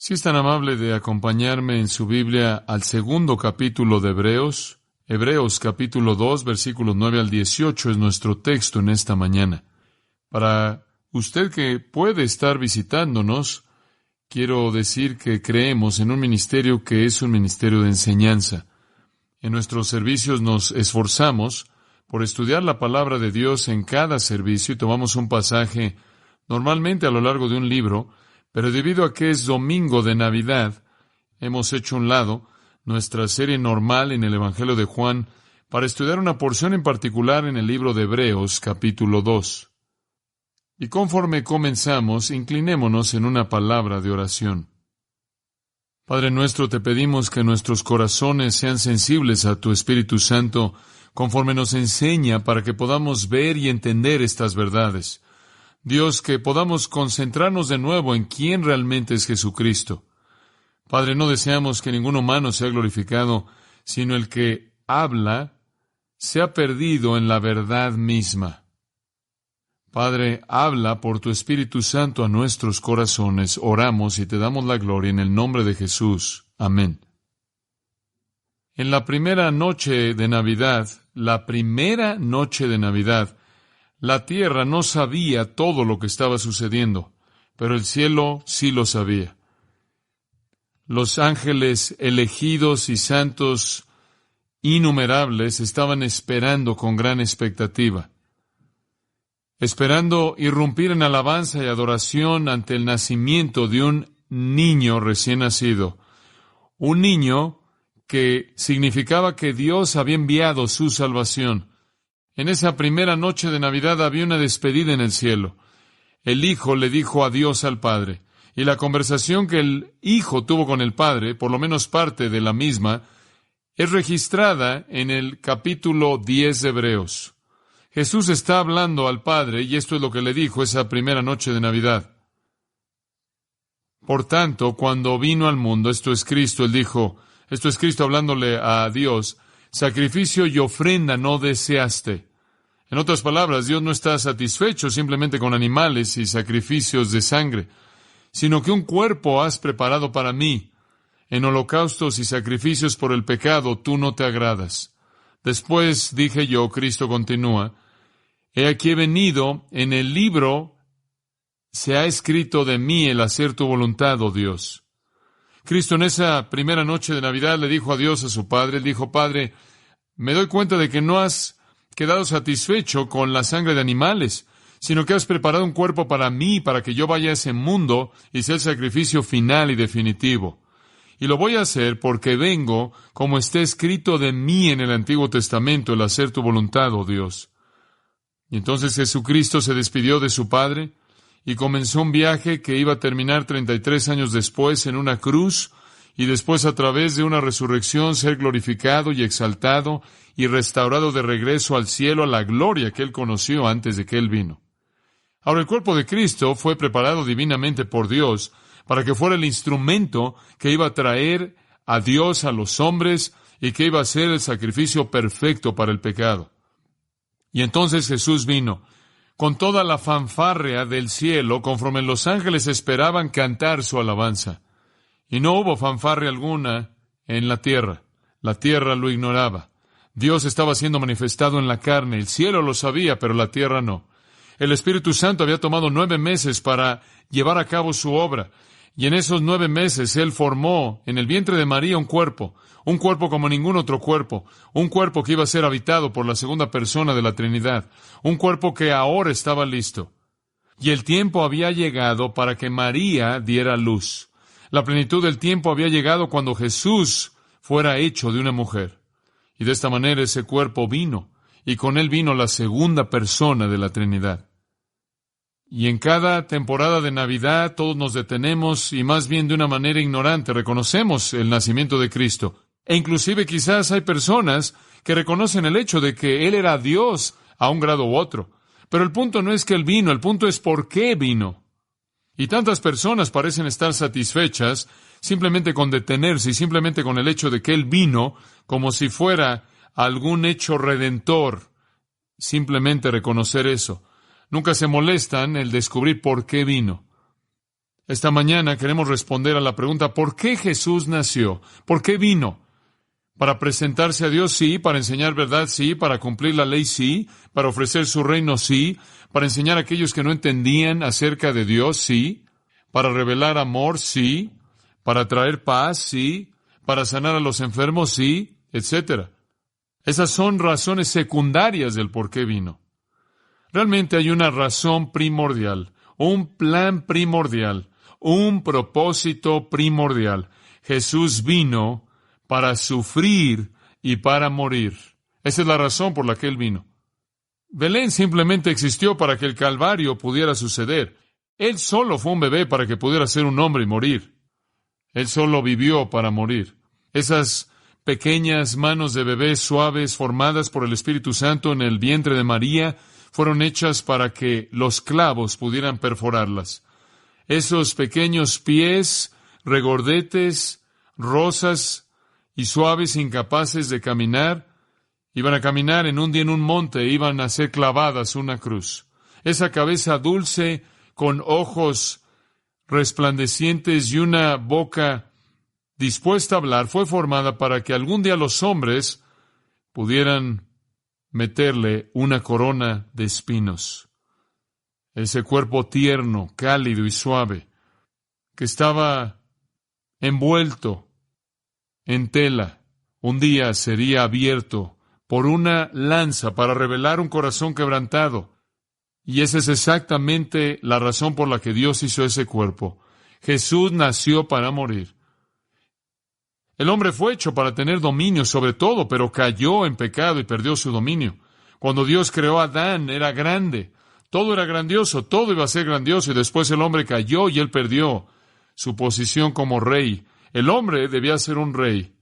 Si es tan amable de acompañarme en su Biblia al segundo capítulo de Hebreos. Hebreos capítulo 2, versículos 9 al 18 es nuestro texto en esta mañana. Para usted que puede estar visitándonos, quiero decir que creemos en un ministerio que es un ministerio de enseñanza. En nuestros servicios nos esforzamos por estudiar la palabra de Dios en cada servicio y tomamos un pasaje normalmente a lo largo de un libro, pero debido a que es domingo de Navidad, hemos hecho a un lado nuestra serie normal en el Evangelio de Juan para estudiar una porción en particular en el libro de Hebreos, capítulo 2. Y conforme comenzamos, inclinémonos en una palabra de oración. Padre nuestro, te pedimos que nuestros corazones sean sensibles a tu Espíritu Santo conforme nos enseña para que podamos ver y entender estas verdades. Dios, que podamos concentrarnos de nuevo en quién realmente es Jesucristo. Padre, no deseamos que ningún humano sea glorificado, sino el que habla sea perdido en la verdad misma. Padre, habla por tu Espíritu Santo a nuestros corazones. Oramos y te damos la gloria en el nombre de Jesús. Amén. En la primera noche de Navidad, la tierra no sabía todo lo que estaba sucediendo, pero el cielo sí lo sabía. Los ángeles elegidos y santos innumerables estaban esperando con gran expectativa, esperando irrumpir en alabanza y adoración ante el nacimiento de un niño recién nacido, un niño que significaba que Dios había enviado su salvación. En esa primera noche de Navidad había una despedida en el cielo. El Hijo le dijo adiós al Padre, y la conversación que el Hijo tuvo con el Padre, por lo menos parte de la misma, es registrada en el capítulo 10 de Hebreos. Jesús está hablando al Padre, y esto es lo que le dijo esa primera noche de Navidad. Por tanto, cuando vino al mundo, esto es Cristo hablándole a Dios, sacrificio y ofrenda no deseaste. En otras palabras, Dios no está satisfecho simplemente con animales y sacrificios de sangre, sino que un cuerpo has preparado para mí. En holocaustos y sacrificios por el pecado tú no te agradas. Después dije yo, Cristo continúa, he aquí he venido, en el libro se ha escrito de mí el hacer tu voluntad, oh Dios. Cristo en esa primera noche de Navidad le dijo adiós a su Padre. Él dijo, Padre, me doy cuenta de que no has quedado satisfecho con la sangre de animales, sino que has preparado un cuerpo para mí, para que yo vaya a ese mundo y sea el sacrificio final y definitivo. Y lo voy a hacer porque vengo, como está escrito de mí en el Antiguo Testamento, el hacer tu voluntad, oh Dios. Y entonces Jesucristo se despidió de su Padre y comenzó un viaje que iba a terminar 33 años después en una cruz, y después a través de una resurrección ser glorificado y exaltado y restaurado de regreso al cielo, a la gloria que Él conoció antes de que Él vino. Ahora, el cuerpo de Cristo fue preparado divinamente por Dios para que fuera el instrumento que iba a traer a Dios a los hombres y que iba a ser el sacrificio perfecto para el pecado. Y entonces Jesús vino con toda la fanfarria del cielo, conforme los ángeles esperaban cantar su alabanza. Y no hubo fanfarria alguna en la tierra. La tierra lo ignoraba. Dios estaba siendo manifestado en la carne. El cielo lo sabía, pero la tierra no. El Espíritu Santo había tomado 9 meses para llevar a cabo su obra. Y en esos 9 meses Él formó en el vientre de María un cuerpo como ningún otro cuerpo, un cuerpo que iba a ser habitado por la segunda persona de la Trinidad, un cuerpo que ahora estaba listo. Y el tiempo había llegado para que María diera luz. La plenitud del tiempo había llegado cuando Jesús fuera hecho de una mujer. Y de esta manera ese cuerpo vino, y con él vino la segunda persona de la Trinidad. Y en cada temporada de Navidad todos nos detenemos y más bien de una manera ignorante reconocemos el nacimiento de Cristo. E inclusive quizás hay personas que reconocen el hecho de que Él era Dios a un grado u otro. Pero el punto no es que Él vino, el punto es por qué vino. Y tantas personas parecen estar satisfechas simplemente con detenerse y simplemente con el hecho de que Él vino como si fuera algún hecho redentor. Simplemente reconocer eso. Nunca se molestan el descubrir por qué vino. Esta mañana queremos responder a la pregunta, ¿por qué Jesús nació? ¿Por qué vino? ¿Para presentarse a Dios? Sí. ¿Para enseñar verdad? Sí. ¿Para cumplir la ley? Sí. ¿Para ofrecer su reino? Sí. ¿Para enseñar a aquellos que no entendían acerca de Dios? Sí. ¿Para revelar amor? Sí. ¿Para traer paz? Sí. ¿Para sanar a los enfermos? Sí. Etcétera. Esas son razones secundarias del por qué vino. Realmente hay una razón primordial, un plan primordial, un propósito primordial. Jesús vino para sufrir y para morir. Esa es la razón por la que Él vino. Belén simplemente existió para que el Calvario pudiera suceder. Él solo fue un bebé para que pudiera ser un hombre y morir. Él solo vivió para morir. Esas pequeñas manos de bebé suaves formadas por el Espíritu Santo en el vientre de María fueron hechas para que los clavos pudieran perforarlas. Esos pequeños pies, regordetes, rosas y suaves, incapaces de caminar, iban a caminar en un día en un monte, iban a ser clavadas una cruz. Esa cabeza dulce, con ojos resplandecientes y una boca dispuesta a hablar, fue formada para que algún día los hombres pudieran meterle una corona de espinos. Ese cuerpo tierno, cálido y suave, que estaba envuelto en tela, un día sería abierto por una lanza para revelar un corazón quebrantado. Y esa es exactamente la razón por la que Dios hizo ese cuerpo. Jesús nació para morir. El hombre fue hecho para tener dominio sobre todo, pero cayó en pecado y perdió su dominio. Cuando Dios creó a Adán, era grande. Todo era grandioso, todo iba a ser grandioso, y después el hombre cayó y él perdió su posición como rey. El hombre debía ser un rey,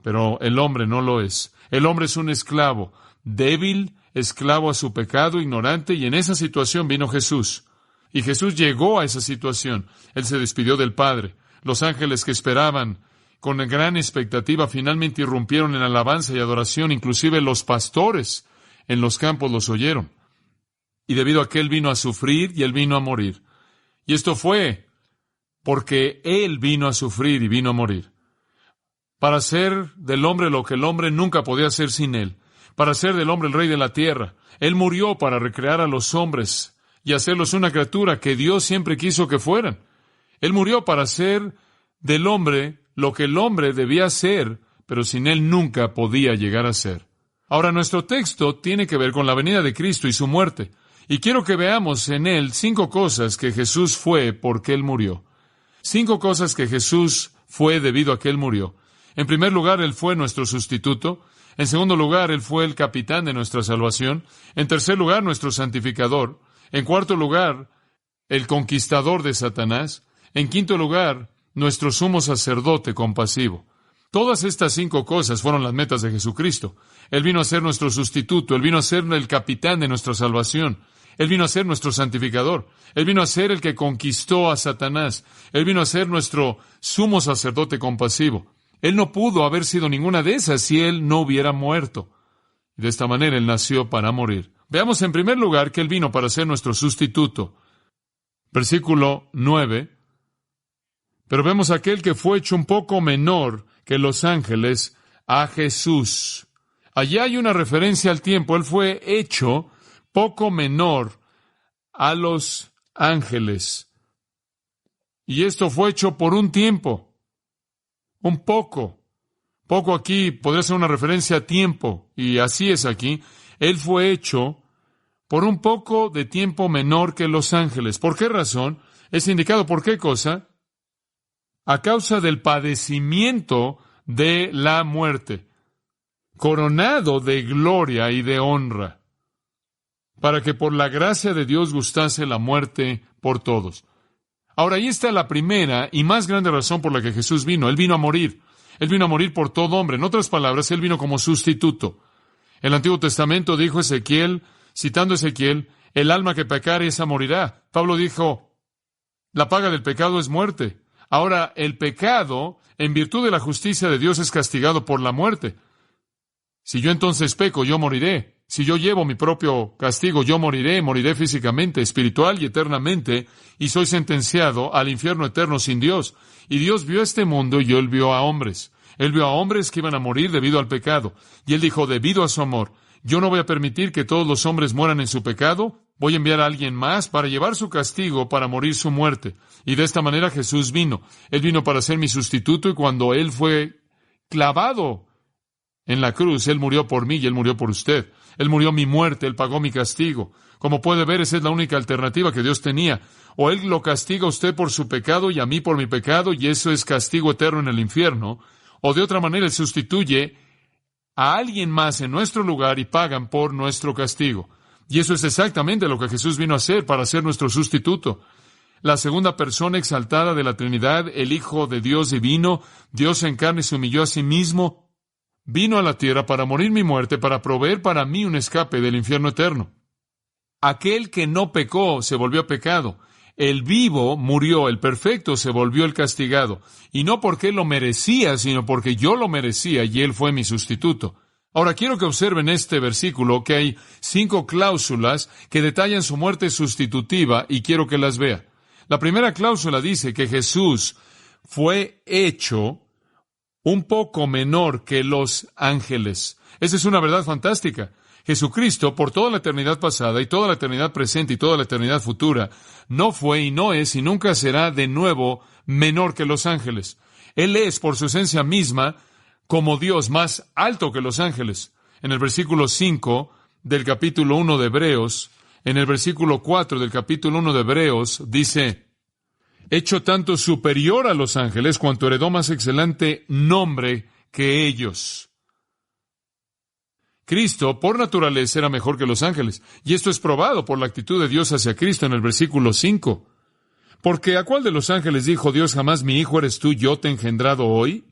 pero el hombre no lo es. El hombre es un esclavo, débil, esclavo a su pecado, ignorante, y en esa situación vino Jesús. Y Jesús llegó a esa situación. Él se despidió del Padre. Los ángeles que esperaban con gran expectativa finalmente irrumpieron en alabanza y adoración. Inclusive los pastores en los campos los oyeron. Y debido a que Él vino a sufrir y Él vino a morir. Y esto fue porque Él vino a sufrir y vino a morir. Para hacer del hombre lo que el hombre nunca podía hacer sin Él. Para hacer del hombre el rey de la tierra. Él murió para recrear a los hombres y hacerlos una criatura que Dios siempre quiso que fueran. Él murió para hacer del hombre lo que el hombre debía ser, pero sin Él nunca podía llegar a ser. Ahora, nuestro texto tiene que ver con la venida de Cristo y su muerte. Y quiero que veamos en él 5 cosas que Jesús fue porque Él murió. 5 cosas que Jesús fue debido a que Él murió. En primer lugar, Él fue nuestro sustituto. En segundo lugar, Él fue el capitán de nuestra salvación. En tercer lugar, nuestro santificador. En cuarto lugar, el conquistador de Satanás. En quinto lugar, nuestro sumo sacerdote compasivo. Todas estas 5 cosas fueron las metas de Jesucristo. Él vino a ser nuestro sustituto. Él vino a ser el capitán de nuestra salvación. Él vino a ser nuestro santificador. Él vino a ser el que conquistó a Satanás. Él vino a ser nuestro sumo sacerdote compasivo. Él no pudo haber sido ninguna de esas si Él no hubiera muerto. Y de esta manera Él nació para morir. Veamos en primer lugar que Él vino para ser nuestro sustituto. Versículo 9. Pero vemos aquel que fue hecho un poco menor que los ángeles, a Jesús. Allí hay una referencia al tiempo. Él fue hecho poco menor a los ángeles. Y esto fue hecho por un tiempo. Un poco. Poco aquí podría ser una referencia a tiempo. Y así es aquí. Él fue hecho por un poco de tiempo menor que los ángeles. ¿Por qué razón? Es indicado por qué cosa. A causa del padecimiento de la muerte, coronado de gloria y de honra, para que por la gracia de Dios gustase la muerte por todos. Ahora, ahí está la primera y más grande razón por la que Jesús vino. Él vino a morir. Él vino a morir por todo hombre. En otras palabras, Él vino como sustituto. El Antiguo Testamento dijo Ezequiel, citando Ezequiel, el alma que pecare, esa morirá. Pablo dijo, la paga del pecado es muerte. Ahora, el pecado, en virtud de la justicia de Dios, es castigado por la muerte. Si yo entonces peco, yo moriré. si yo llevo mi propio castigo, yo moriré físicamente, espiritual y eternamente, y soy sentenciado al infierno eterno sin Dios. Y Dios vio este mundo y Él vio a hombres. Él vio a hombres que iban a morir debido al pecado. Y Él dijo, debido a su amor, yo no voy a permitir que todos los hombres mueran en su pecado. Voy a enviar a alguien más para llevar su castigo, para morir su muerte. Y de esta manera Jesús vino. Él vino para ser mi sustituto, y cuando Él fue clavado en la cruz, Él murió por mí y Él murió por usted. Él murió mi muerte, Él pagó mi castigo. Como puede ver, esa es la única alternativa que Dios tenía. O Él lo castiga a usted por su pecado y a mí por mi pecado, y eso es castigo eterno en el infierno. O de otra manera, Él sustituye a alguien más en nuestro lugar y pagan por nuestro castigo. Y eso es exactamente lo que Jesús vino a hacer para ser nuestro sustituto. La segunda persona exaltada de la Trinidad, el Hijo de Dios divino, Dios en carne se humilló a sí mismo, vino a la tierra para morir mi muerte, para proveer para mí un escape del infierno eterno. Aquel que no pecó se volvió pecado. El vivo murió, el perfecto se volvió el castigado. Y no porque Él lo merecía, sino porque yo lo merecía y Él fue mi sustituto. Ahora quiero que observen este versículo, que hay 5 cláusulas que detallan su muerte sustitutiva, y quiero que las vea. La primera cláusula dice que Jesús fue hecho un poco menor que los ángeles. Esa es una verdad fantástica. Jesucristo, por toda la eternidad pasada y toda la eternidad presente y toda la eternidad futura, no fue y no es y nunca será de nuevo menor que los ángeles. Él es, por su esencia misma, como Dios, más alto que los ángeles. En el versículo 5 del capítulo 1 de Hebreos, en el versículo 4 del capítulo 1 de Hebreos, dice, hecho tanto superior a los ángeles cuanto heredó más excelente nombre que ellos. Cristo, por naturaleza, era mejor que los ángeles, y esto es probado por la actitud de Dios hacia Cristo en el versículo 5. Porque ¿a cuál de los ángeles dijo Dios jamás, mi hijo eres tú, yo te he engendrado hoy?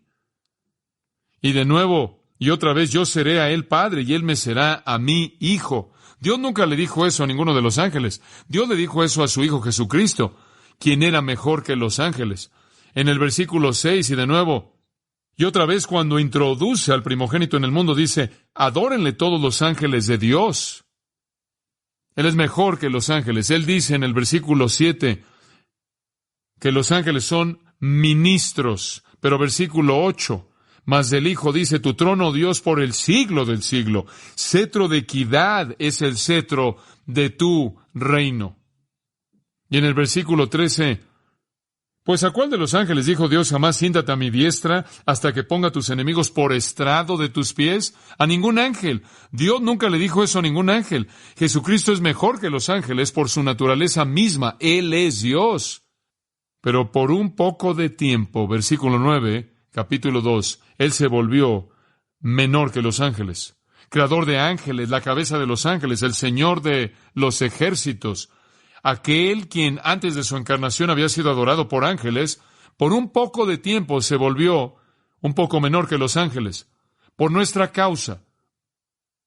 Y de nuevo, y otra vez, yo seré a él padre, y él me será a mí hijo. Dios nunca le dijo eso a ninguno de los ángeles. Dios le dijo eso a su Hijo Jesucristo, quien era mejor que los ángeles. En el versículo 6, y de nuevo, y otra vez cuando introduce al primogénito en el mundo, dice, adórenle todos los ángeles de Dios. Él es mejor que los ángeles. Él dice en el versículo 7 que los ángeles son ministros, pero versículo 8, mas del Hijo dice, tu trono, oh Dios, por el siglo del siglo. Cetro de equidad es el cetro de tu reino. Y en el versículo 13, pues ¿a cuál de los ángeles dijo Dios jamás siéntate a mi diestra hasta que ponga a tus enemigos por estrado de tus pies? A ningún ángel. Dios nunca le dijo eso a ningún ángel. Jesucristo es mejor que los ángeles por su naturaleza misma. Él es Dios. Pero por un poco de tiempo, versículo 9, capítulo 2, Él se volvió menor que los ángeles. Creador de ángeles, la cabeza de los ángeles, el Señor de los ejércitos. Aquel quien antes de su encarnación había sido adorado por ángeles, por un poco de tiempo se volvió un poco menor que los ángeles, por nuestra causa.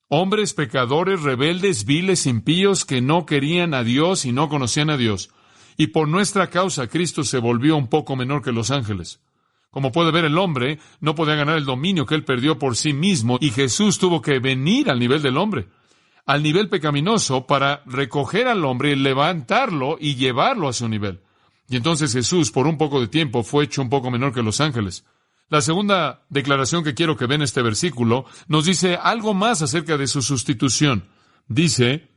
Hombres pecadores, rebeldes, viles, impíos, que no querían a Dios y no conocían a Dios. Y por nuestra causa Cristo se volvió un poco menor que los ángeles. Como puede ver, el hombre no podía ganar el dominio que él perdió por sí mismo, y Jesús tuvo que venir al nivel del hombre, al nivel pecaminoso, para recoger al hombre, levantarlo y llevarlo a su nivel. Y entonces Jesús, por un poco de tiempo, fue hecho un poco menor que los ángeles. La segunda declaración que quiero que vean en este versículo nos dice algo más acerca de su sustitución. Dice,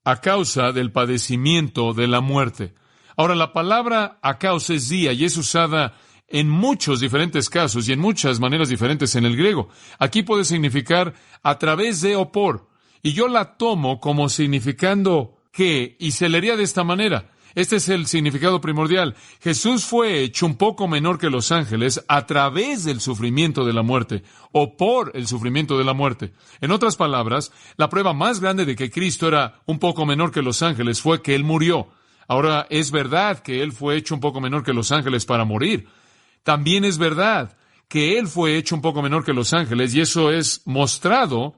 a causa del padecimiento de la muerte. Ahora, la palabra a causa es día y es usada en muchos diferentes casos y en muchas maneras diferentes en el griego. Aquí puede significar a través de o por. Y yo la tomo como significando que, y se leería de esta manera. Este es el significado primordial. Jesús fue hecho un poco menor que los ángeles a través del sufrimiento de la muerte, o por el sufrimiento de la muerte. En otras palabras, la prueba más grande de que Cristo era un poco menor que los ángeles fue que Él murió. Ahora, es verdad que Él fue hecho un poco menor que los ángeles para morir. También es verdad que Él fue hecho un poco menor que los ángeles, y eso es mostrado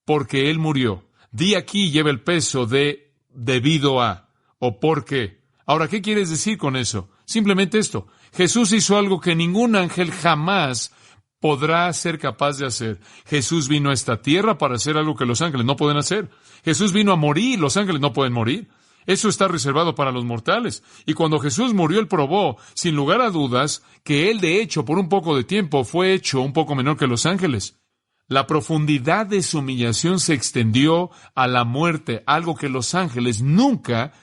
porque Él murió. Di aquí lleva el peso de debido a, o por qué. Ahora, ¿qué quieres decir con eso? Simplemente esto. Jesús hizo algo que ningún ángel jamás podrá ser capaz de hacer. Jesús vino a esta tierra para hacer algo que los ángeles no pueden hacer. Jesús vino a morir, los ángeles no pueden morir. Eso está reservado para los mortales. Y cuando Jesús murió, Él probó, sin lugar a dudas, que Él, de hecho, por un poco de tiempo, fue hecho un poco menor que los ángeles. La profundidad de su humillación se extendió a la muerte, algo que los ángeles nunca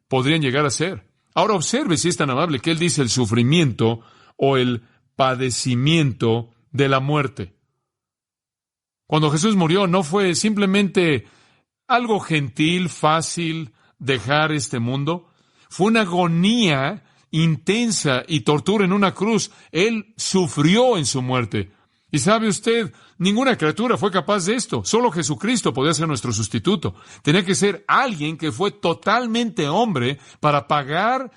podrían llegar a ser. Ahora observe, si es tan amable, que Él dice el sufrimiento o el padecimiento de la muerte. Cuando Jesús murió, no fue simplemente algo gentil, fácil, dejar este mundo. Fue una agonía intensa y tortura en una cruz. Él sufrió en su muerte. Y sabe usted, ninguna criatura fue capaz de esto. Solo Jesucristo podía ser nuestro sustituto. Tenía que ser alguien que fue totalmente hombre para pagar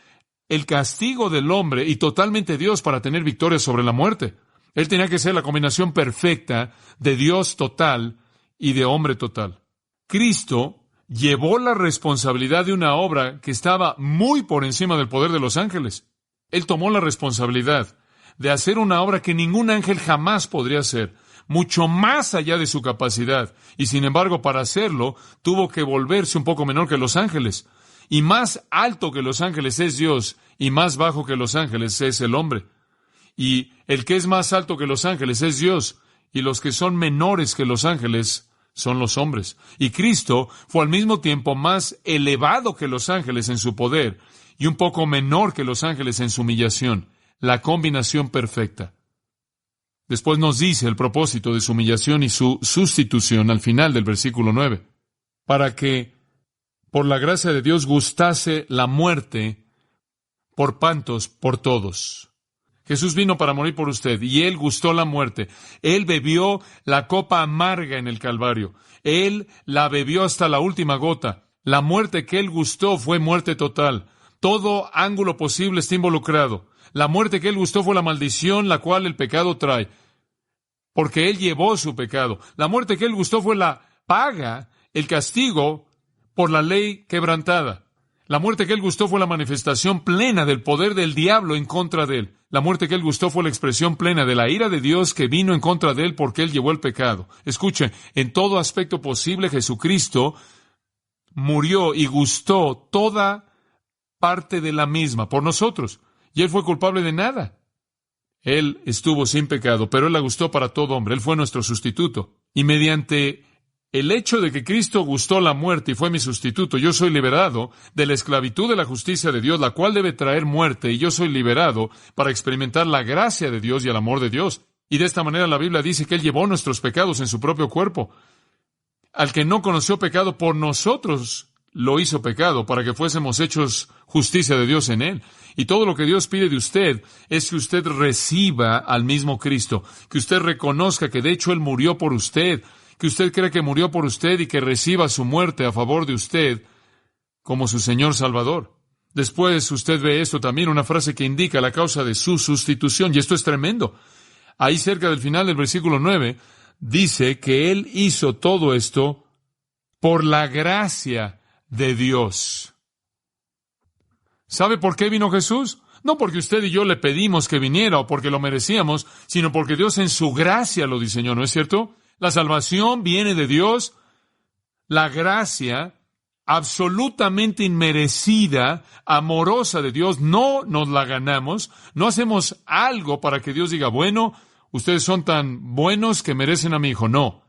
el castigo del hombre y totalmente Dios para tener victoria sobre la muerte. Él tenía que ser la combinación perfecta de Dios total y de hombre total. Cristo llevó la responsabilidad de una obra que estaba muy por encima del poder de los ángeles. Él tomó la responsabilidad de hacer una obra que ningún ángel jamás podría hacer, mucho más allá de su capacidad, y sin embargo, para hacerlo, tuvo que volverse un poco menor que los ángeles. Y más alto que los ángeles es Dios, y más bajo que los ángeles es el hombre. Y el que es más alto que los ángeles es Dios, y los que son menores que los ángeles son los hombres. Y Cristo fue al mismo tiempo más elevado que los ángeles en su poder, y un poco menor que los ángeles en su humillación. La combinación perfecta. Después nos dice el propósito de su humillación y su sustitución al final del versículo 9. Para que, por la gracia de Dios, gustase la muerte por pantos por todos. Jesús vino para morir por usted, y Él gustó la muerte. Él bebió la copa amarga en el Calvario. Él la bebió hasta la última gota. La muerte que Él gustó fue muerte total. Todo ángulo posible está involucrado. La muerte que Él gustó fue la maldición, la cual el pecado trae, porque Él llevó su pecado. La muerte que Él gustó fue la paga, el castigo por la ley quebrantada. La muerte que Él gustó fue la manifestación plena del poder del diablo en contra de Él. La muerte que Él gustó fue la expresión plena de la ira de Dios que vino en contra de Él porque Él llevó el pecado. Escuchen, en todo aspecto posible Jesucristo murió y gustó toda parte de la misma por nosotros. Y Él fue culpable de nada. Él estuvo sin pecado, pero Él la gustó para todo hombre. Él fue nuestro sustituto. Y mediante el hecho de que Cristo gustó la muerte y fue mi sustituto, yo soy liberado de la esclavitud de la justicia de Dios, la cual debe traer muerte, y yo soy liberado para experimentar la gracia de Dios y el amor de Dios. Y de esta manera la Biblia dice que Él llevó nuestros pecados en su propio cuerpo. Al que no conoció pecado, por nosotros lo hizo pecado, para que fuésemos hechos justicia de Dios en Él. Y todo lo que Dios pide de usted es que usted reciba al mismo Cristo, que usted reconozca que de hecho Él murió por usted, que usted cree que murió por usted y que reciba su muerte a favor de usted como su Señor Salvador. Después usted ve esto también, una frase que indica la causa de su sustitución, y esto es tremendo. Ahí cerca del final del versículo 9, dice que Él hizo todo esto por la gracia de Dios. ¿Sabe por qué vino Jesús? No porque usted y yo le pedimos que viniera o porque lo merecíamos, sino porque Dios en su gracia lo diseñó, ¿no es cierto? La salvación viene de Dios, la gracia absolutamente inmerecida, amorosa de Dios, no nos la ganamos, no hacemos algo para que Dios diga, bueno, ustedes son tan buenos que merecen a mi hijo, no.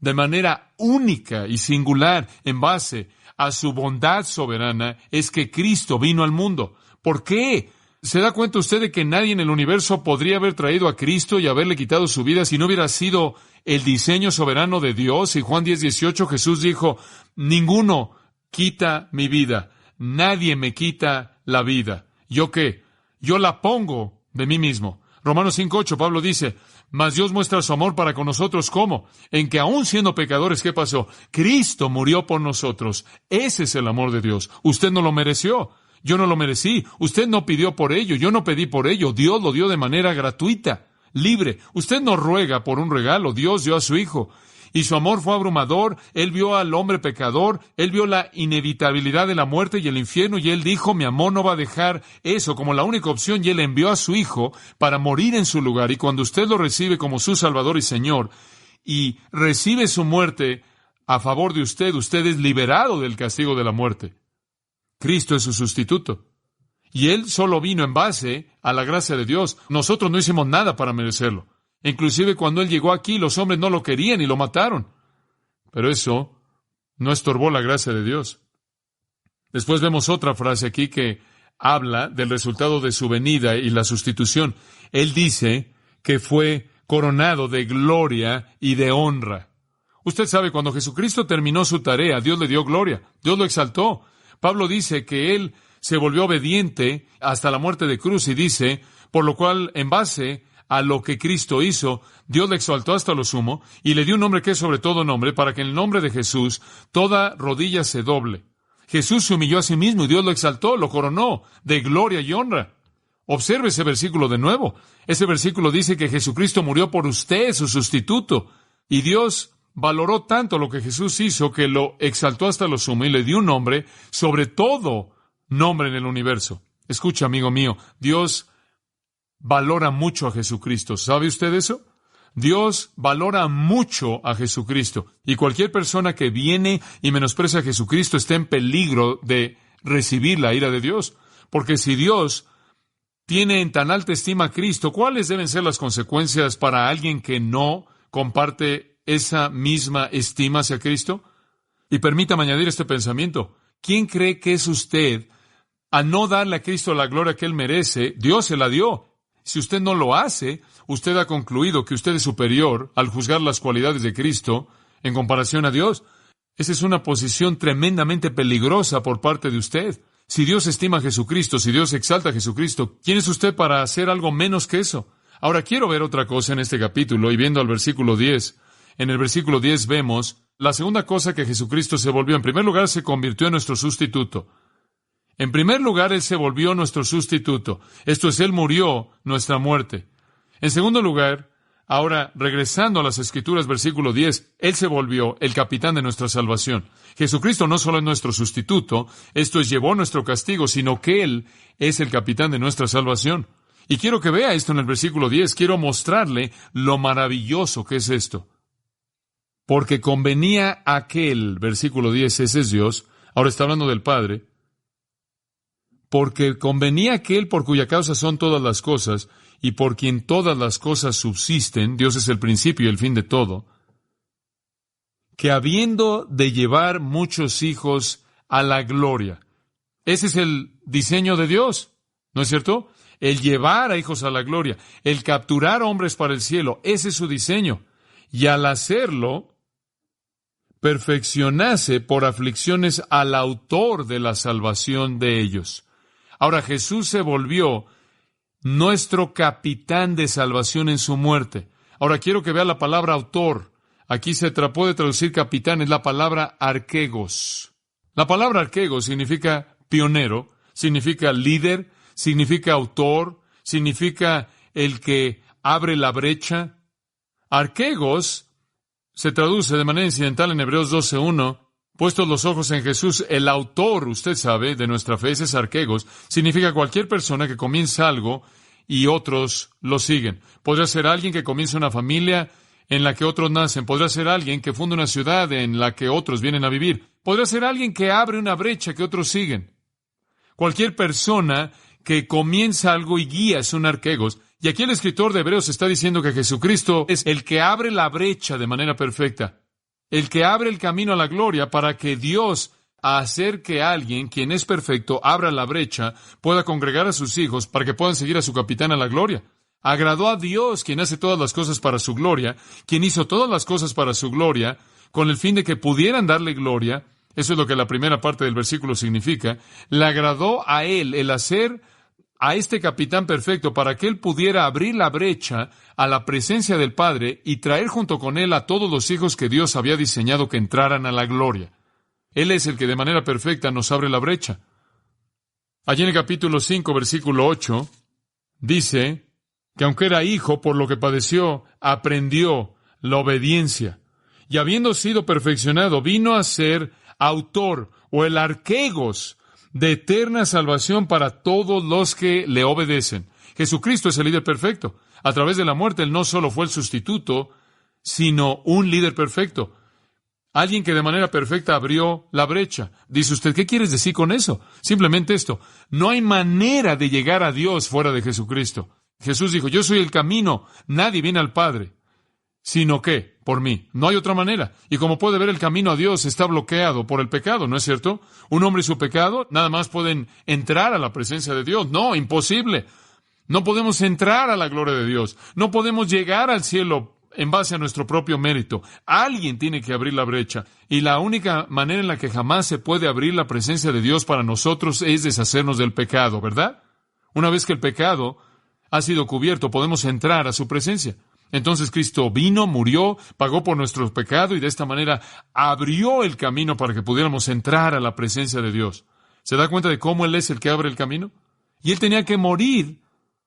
De manera única y singular, en base a su bondad soberana, es que Cristo vino al mundo. ¿Por qué? ¿Se da cuenta usted de que nadie en el universo podría haber traído a Cristo y haberle quitado su vida si no hubiera sido el diseño soberano de Dios? Y Juan 10:18 Jesús dijo, ninguno quita mi vida, nadie me quita la vida. ¿Yo qué? Yo la pongo de mí mismo. Romanos 5:8 Pablo dice, mas Dios muestra su amor para con nosotros, ¿cómo? En que aún siendo pecadores, ¿qué pasó? Cristo murió por nosotros. Ese es el amor de Dios. Usted no lo mereció. Yo no lo merecí. Usted no pidió por ello. Yo no pedí por ello. Dios lo dio de manera gratuita, libre. Usted no ruega por un regalo. Dios dio a su Hijo. y su amor fue abrumador. Él vio al hombre pecador, Él vio la inevitabilidad de la muerte y el infierno, y Él dijo, mi amor no va a dejar eso como la única opción, y Él envió a su Hijo para morir en su lugar. Y cuando usted lo recibe como su Salvador y Señor, y recibe su muerte a favor de usted, usted es liberado del castigo de la muerte. Cristo es su sustituto. Y Él solo vino en base a la gracia de Dios. Nosotros no hicimos nada para merecerlo. Inclusive cuando Él llegó aquí, los hombres no lo querían y lo mataron. Pero eso no estorbó la gracia de Dios. Después vemos otra frase aquí que habla del resultado de su venida y la sustitución. Él dice que fue coronado de gloria y de honra. Usted sabe, cuando Jesucristo terminó su tarea, Dios le dio gloria. Dios lo exaltó. Pablo dice que Él se volvió obediente hasta la muerte de cruz y dice, por lo cual, en base a lo que Cristo hizo, Dios le exaltó hasta lo sumo y le dio un nombre que es sobre todo nombre, para que en el nombre de Jesús toda rodilla se doble. Jesús se humilló a sí mismo y Dios lo exaltó, lo coronó de gloria y honra. Observe ese versículo de nuevo. Ese versículo dice que Jesucristo murió por usted, su sustituto, y Dios valoró tanto lo que Jesús hizo que lo exaltó hasta lo sumo y le dio un nombre sobre todo nombre en el universo. Escucha, amigo mío, Dios valora mucho a Jesucristo. ¿Sabe usted eso? Dios valora mucho a Jesucristo. Y cualquier persona que viene y menosprecia a Jesucristo está en peligro de recibir la ira de Dios. Porque si Dios tiene en tan alta estima a Cristo, ¿cuáles deben ser las consecuencias para alguien que no comparte esa misma estima hacia Cristo? Y permítame añadir este pensamiento. ¿Quién cree que es usted? Al no darle a Cristo la gloria que Él merece, Dios se la dio. Si usted no lo hace, usted ha concluido que usted es superior al juzgar las cualidades de Cristo en comparación a Dios. Esa es una posición tremendamente peligrosa por parte de usted. Si Dios estima a Jesucristo, si Dios exalta a Jesucristo, ¿quién es usted para hacer algo menos que eso? Ahora quiero ver otra cosa en este capítulo, y viendo al versículo 10. En el versículo 10 vemos la segunda cosa que Jesucristo se volvió. En primer lugar, se convirtió en nuestro sustituto. En primer lugar, Él se volvió nuestro sustituto. Esto es, Él murió nuestra muerte. En segundo lugar, ahora regresando a las Escrituras, versículo 10, Él se volvió el capitán de nuestra salvación. Jesucristo no solo es nuestro sustituto, esto es, llevó nuestro castigo, sino que Él es el capitán de nuestra salvación. Y quiero que vea esto en el versículo 10. Quiero mostrarle lo maravilloso que es esto. Porque convenía aquel, versículo 10, ese es Dios, ahora está hablando del Padre, porque convenía aquel por cuya causa son todas las cosas, y por quien todas las cosas subsisten, Dios es el principio y el fin de todo, que habiendo de llevar muchos hijos a la gloria. Ese es el diseño de Dios, ¿no es cierto? El llevar a hijos a la gloria, el capturar hombres para el cielo, ese es su diseño. Y al hacerlo, perfeccionase por aflicciones al autor de la salvación de ellos. Ahora Jesús se volvió nuestro capitán de salvación en su muerte. Ahora quiero que vea la palabra autor. Aquí se puede traducir capitán, es la palabra arquegos. La palabra arquegos significa pionero, significa líder, significa autor, significa el que abre la brecha. Arquegos se traduce de manera incidental en Hebreos 12:1, puestos los ojos en Jesús, el autor, usted sabe, de nuestra fe, ese es arquegos, significa cualquier persona que comienza algo y otros lo siguen. Podría ser alguien que comienza una familia en la que otros nacen, podría ser alguien que funda una ciudad en la que otros vienen a vivir, podría ser alguien que abre una brecha que otros siguen. Cualquier persona que comienza algo y guía es un arquegos. Y aquí el escritor de Hebreos está diciendo que Jesucristo es el que abre la brecha de manera perfecta, el que abre el camino a la gloria para que Dios, a hacer que alguien, quien es perfecto, abra la brecha, pueda congregar a sus hijos para que puedan seguir a su capitán a la gloria. Agradó a Dios, quien hace todas las cosas para su gloria, quien hizo todas las cosas para su gloria, con el fin de que pudieran darle gloria. Eso es lo que la primera parte del versículo significa. Le agradó a Él el hacer a este capitán perfecto para que Él pudiera abrir la brecha a la presencia del Padre y traer junto con Él a todos los hijos que Dios había diseñado que entraran a la gloria. Él es el que de manera perfecta nos abre la brecha. Allí en el capítulo 5, versículo 8, dice que aunque era hijo, por lo que padeció, aprendió la obediencia. y habiendo sido perfeccionado, vino a ser autor o el arquegos de eterna salvación para todos los que le obedecen. Jesucristo es el líder perfecto. A través de la muerte, Él no solo fue el sustituto, sino un líder perfecto. Alguien que de manera perfecta abrió la brecha. Dice usted, ¿qué quieres decir con eso? Simplemente esto. No hay manera de llegar a Dios fuera de Jesucristo. Jesús dijo, yo soy el camino. Nadie viene al Padre. Sino que, por mí. No hay otra manera. Y como puede ver, el camino a Dios está bloqueado por el pecado, ¿no es cierto? Un hombre y su pecado nada más pueden entrar a la presencia de Dios. No, imposible. No podemos entrar a la gloria de Dios. No podemos llegar al cielo en base a nuestro propio mérito. Alguien tiene que abrir la brecha. Y la única manera en la que jamás se puede abrir la presencia de Dios para nosotros es deshacernos del pecado, ¿verdad? Una vez que el pecado ha sido cubierto, podemos entrar a su presencia. Entonces Cristo vino, murió, pagó por nuestro pecado y de esta manera abrió el camino para que pudiéramos entrar a la presencia de Dios. ¿Se da cuenta de cómo Él es el que abre el camino? Y Él tenía que morir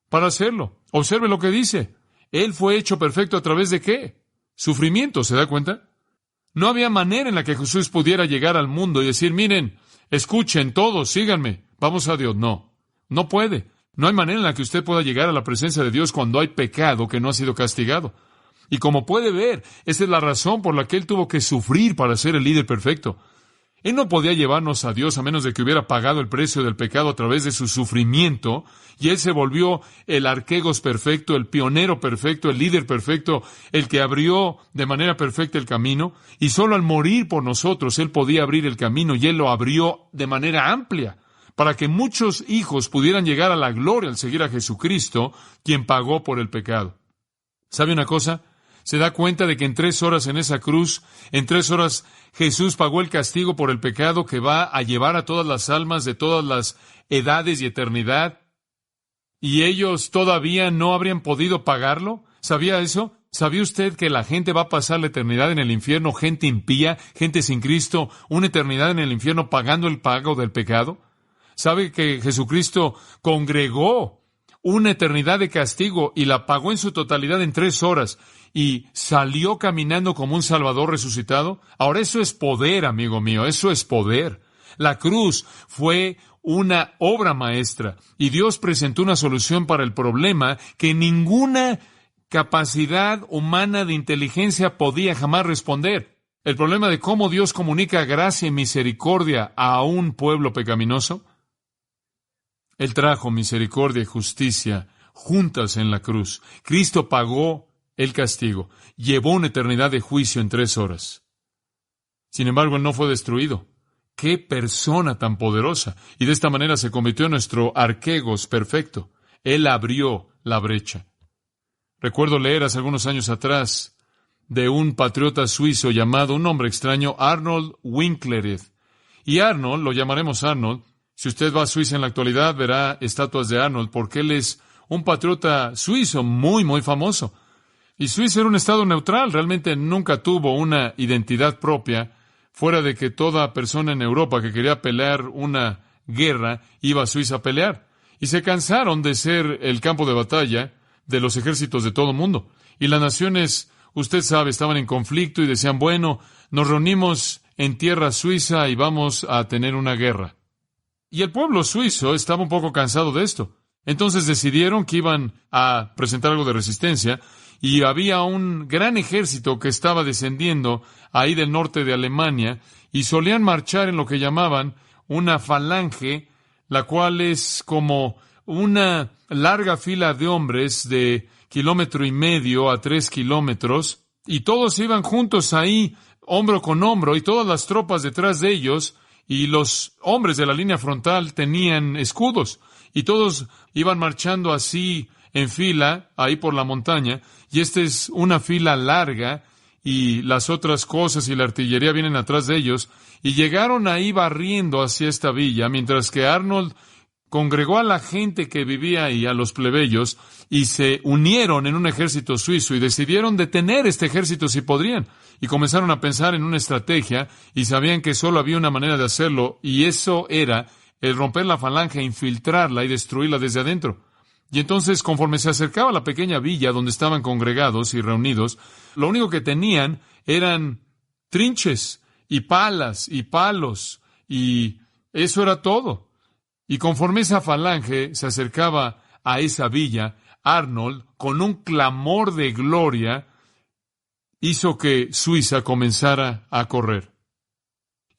para hacerlo. Observe lo que dice. Él fue hecho perfecto a través de ¿qué? Sufrimiento, ¿se da cuenta? No había manera en la que Jesús pudiera llegar al mundo y decir, miren, escuchen todos, síganme, vamos a Dios. No, no puede. No hay manera en la que usted pueda llegar a la presencia de Dios cuando hay pecado que no ha sido castigado. Y como puede ver, esa es la razón por la que Él tuvo que sufrir para ser el líder perfecto. Él no podía llevarnos a Dios a menos de que hubiera pagado el precio del pecado a través de su sufrimiento, y Él se volvió el arquegos perfecto, el pionero perfecto, el líder perfecto, el que abrió de manera perfecta el camino, y solo al morir por nosotros Él podía abrir el camino, y Él lo abrió de manera amplia, para que muchos hijos pudieran llegar a la gloria al seguir a Jesucristo, quien pagó por el pecado. ¿Sabe una cosa? ¿Se da cuenta de que en 3 horas en esa cruz, en 3 horas Jesús pagó el castigo por el pecado que va a llevar a todas las almas de todas las edades y eternidad? ¿Y ellos todavía no habrían podido pagarlo? ¿Sabía eso? ¿Sabía usted que la gente va a pasar la eternidad en el infierno, gente impía, gente sin Cristo, una eternidad en el infierno pagando el pago del pecado? ¿Sabe que Jesucristo congregó una eternidad de castigo y la pagó en su totalidad en 3 horas y salió caminando como un Salvador resucitado? Ahora eso es poder, amigo mío, eso es poder. La cruz fue una obra maestra y Dios presentó una solución para el problema que ninguna capacidad humana de inteligencia podía jamás responder. El problema de cómo Dios comunica gracia y misericordia a un pueblo pecaminoso. Él trajo misericordia y justicia juntas en la cruz. Cristo pagó el castigo, llevó una eternidad de juicio en 3 horas. Sin embargo, Él no fue destruido. ¡Qué persona tan poderosa! Y de esta manera se convirtió en nuestro arquegos perfecto. Él abrió la brecha. Recuerdo leer hace algunos años atrás de un patriota suizo llamado, un nombre extraño, Arnold Winklerud. Y Arnold, lo llamaremos Arnold. Si usted va a Suiza en la actualidad, verá estatuas de Arnold, porque él es un patriota suizo muy, muy famoso. Y Suiza era un estado neutral, realmente nunca tuvo una identidad propia, fuera de que toda persona en Europa que quería pelear una guerra iba a Suiza a pelear. Y se cansaron de ser el campo de batalla de los ejércitos de todo el mundo. Y las naciones, usted sabe, estaban en conflicto y decían, bueno, nos reunimos en tierra suiza y vamos a tener una guerra. Y el pueblo suizo estaba un poco cansado de esto. Entonces decidieron que iban a presentar algo de resistencia y había un gran ejército que estaba descendiendo ahí del norte de Alemania y solían marchar en lo que llamaban una falange, la cual es como una larga fila de hombres de 1,5 km a 3 kilómetros y todos iban juntos ahí, hombro con hombro y todas las tropas detrás de ellos. Y los hombres de la línea frontal tenían escudos, y todos iban marchando así en fila, ahí por la montaña, y esta es una fila larga, y las otras cosas y la artillería vienen atrás de ellos, y llegaron ahí barriendo hacia esta villa, mientras que Arnold congregó a la gente que vivía ahí, a los plebeyos, y se unieron en un ejército suizo, y decidieron detener este ejército si podrían. Y comenzaron a pensar en una estrategia y sabían que solo había una manera de hacerlo y eso era el romper la falange, infiltrarla y destruirla desde adentro. Y entonces, conforme se acercaba a la pequeña villa donde estaban congregados y reunidos, lo único que tenían eran trinches y palas y palos, y eso era todo. Y conforme esa falange se acercaba a esa villa, Arnold, con un clamor de gloria, hizo que Suiza comenzara a correr.